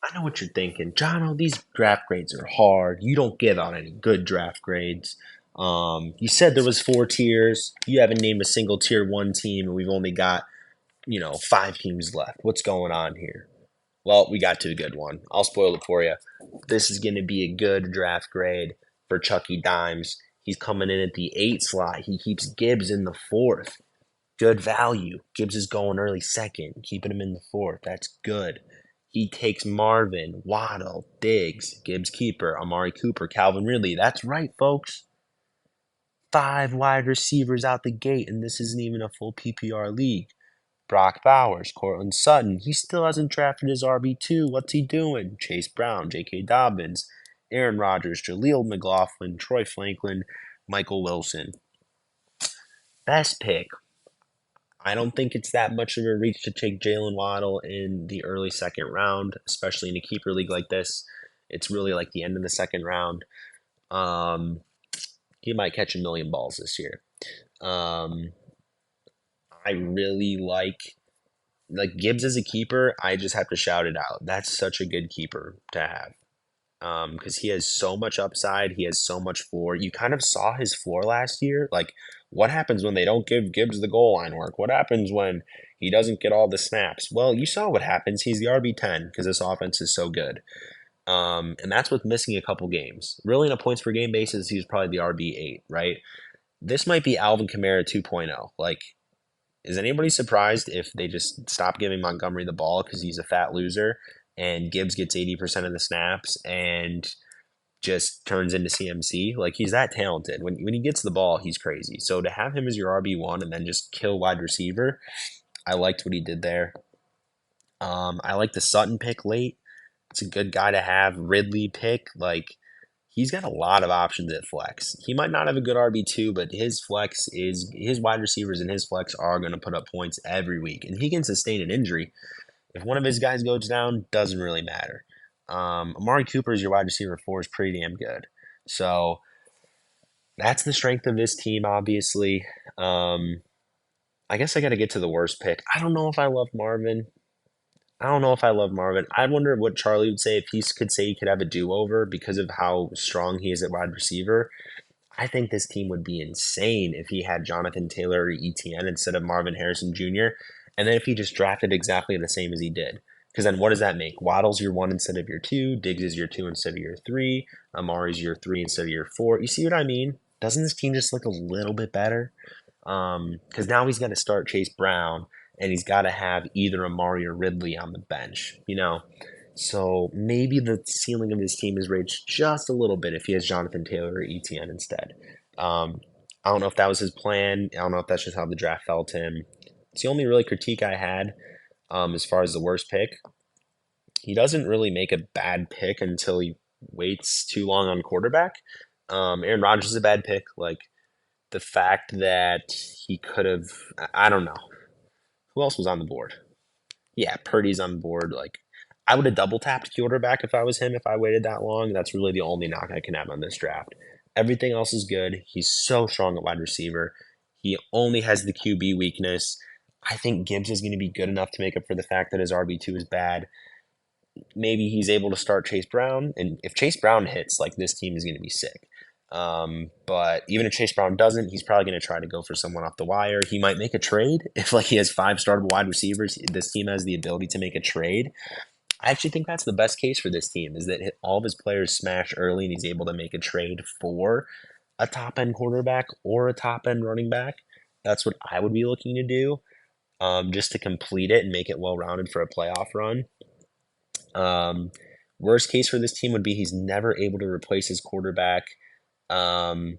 I know what you're thinking. Jono, these draft grades are hard. You don't give out any good draft grades. You said there was 4 tiers. You haven't named a single tier one team, and we've only got, 5 teams left. What's going on here? Well, we got to a good one. I'll spoil it for you. This is going to be a good draft grade for Chucky Dimes. He's coming in at the 8 slot. He keeps Gibbs in the fourth. Good value. Gibbs is going early second, keeping him in the fourth. That's good. He takes Marvin, Waddle, Diggs, Gibbs keeper, Amari Cooper, Calvin Ridley. That's right, folks. 5 wide receivers out the gate, and this isn't even a full PPR league. Brock Bowers, Cortland Sutton. He still hasn't drafted his RB2. What's he doing? Chase Brown, J.K. Dobbins, Aaron Rodgers, Jaleel McLaughlin, Troy Franklin, Michael Wilson. Best pick. I don't think it's that much of a reach to take Jalen Waddle in the early second round, especially in a keeper league like this. It's really like the end of the second round. Um, he might catch a million balls this year. Um, I really like Gibbs as a keeper. I just have to shout it out. That's such a good keeper to have. Because he has so much upside. He has so much floor. You kind of saw his floor last year. Like, what happens when they don't give Gibbs the goal line work? What happens when he doesn't get all the snaps? Well, you saw what happens. He's the RB10 because this offense is so good. And that's with missing a couple games. Really, in a points per game basis, he's probably the RB8, right? This might be Alvin Kamara 2.0. Like, is anybody surprised if they just stop giving Montgomery the ball because he's a fat loser and Gibbs gets 80% of the snaps and just turns into CMC? Like, he's that talented. When he gets the ball, he's crazy. So to have him as your RB1 and then just kill wide receiver, I liked what he did there. I like the Sutton pick late. It's a good guy to have. Ridley pick, like, he's got a lot of options at flex. He might not have a good RB2, but his wide receivers and his flex are going to put up points every week. And he can sustain an injury. If one of his guys goes down, doesn't really matter. Amari Cooper is your wide receiver 4 is pretty damn good. So that's the strength of this team, obviously. I guess I got to get to the worst pick. I don't know if I love Marvin. I don't know if I love Marvin. I wonder what Charlie would say if he could say he could have a do-over because of how strong he is at wide receiver. I think this team would be insane if he had Jonathan Taylor or ETN instead of Marvin Harrison Jr. And then if he just drafted exactly the same as he did. Because then what does that make? Waddle's your 1 instead of your 2. Diggs is your 2 instead of your 3. Amari's your 3 instead of your 4. You see what I mean? Doesn't this team just look a little bit better? Because now he's got to start Chase Brown, and he's got to have either Amari or Ridley on the bench, So maybe the ceiling of his team is raised just a little bit if he has Jonathan Taylor or ETN instead. I don't know if that was his plan. I don't know if that's just how the draft fell to him. It's the only really critique I had as far as the worst pick. He doesn't really make a bad pick until he waits too long on quarterback. Aaron Rodgers is a bad pick. Like, the fact that he could have, I don't know. Who else was on the board? Yeah, Purdy's on the board. Like, I would have double tapped quarterback if I was him if I waited that long. That's really the only knock I can have on this draft. Everything else is good. He's so strong at wide receiver. He only has the QB weakness. I think Gibbs is going to be good enough to make up for the fact that his RB2 is bad. Maybe he's able to start Chase Brown. And if Chase Brown hits, like, this team is going to be sick. But even if Chase Brown doesn't, he's probably going to try to go for someone off the wire. He might make a trade if like he has 5 startable wide receivers. This team has the ability to make a trade. I actually think that's the best case for this team is that all of his players smash early and he's able to make a trade for a top end quarterback or a top end running back. That's what I would be looking to do, just to complete it and make it well rounded for a playoff run. Um, Worst case for this team would be he's never able to replace his quarterback. Um,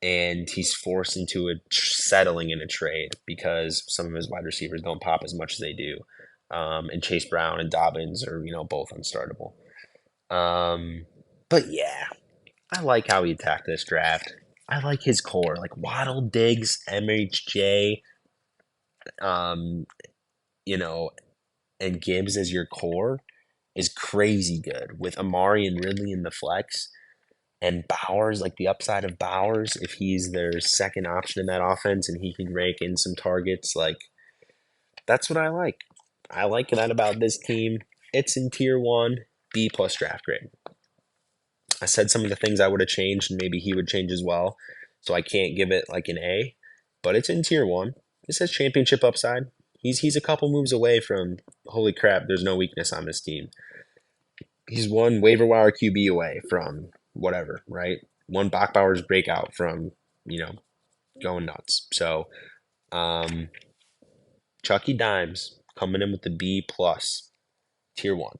and he's forced into settling in a trade because some of his wide receivers don't pop as much as they do. And Chase Brown and Dobbins are, both unstartable. But yeah, I like how he attacked this draft. I like his core, like Waddle, Diggs, MHJ, um, you know, and Gibbs as your core is crazy good with Amari and Ridley in the flex. And Bowers, like the upside of Bowers, if he's their second option in that offense and he can rake in some targets, like, that's what I like. I like that about this team. It's in tier 1, B plus draft grade. I said some of the things I would have changed and maybe he would change as well. So I can't give it like an A, but it's in tier 1. It says championship upside. He's a couple moves away from holy crap, there's no weakness on this team. He's one waiver wire QB away from whatever, right? One Bachbauer's breakout from, you know, going nuts. So Chucky Dimes coming in with the B plus tier 1.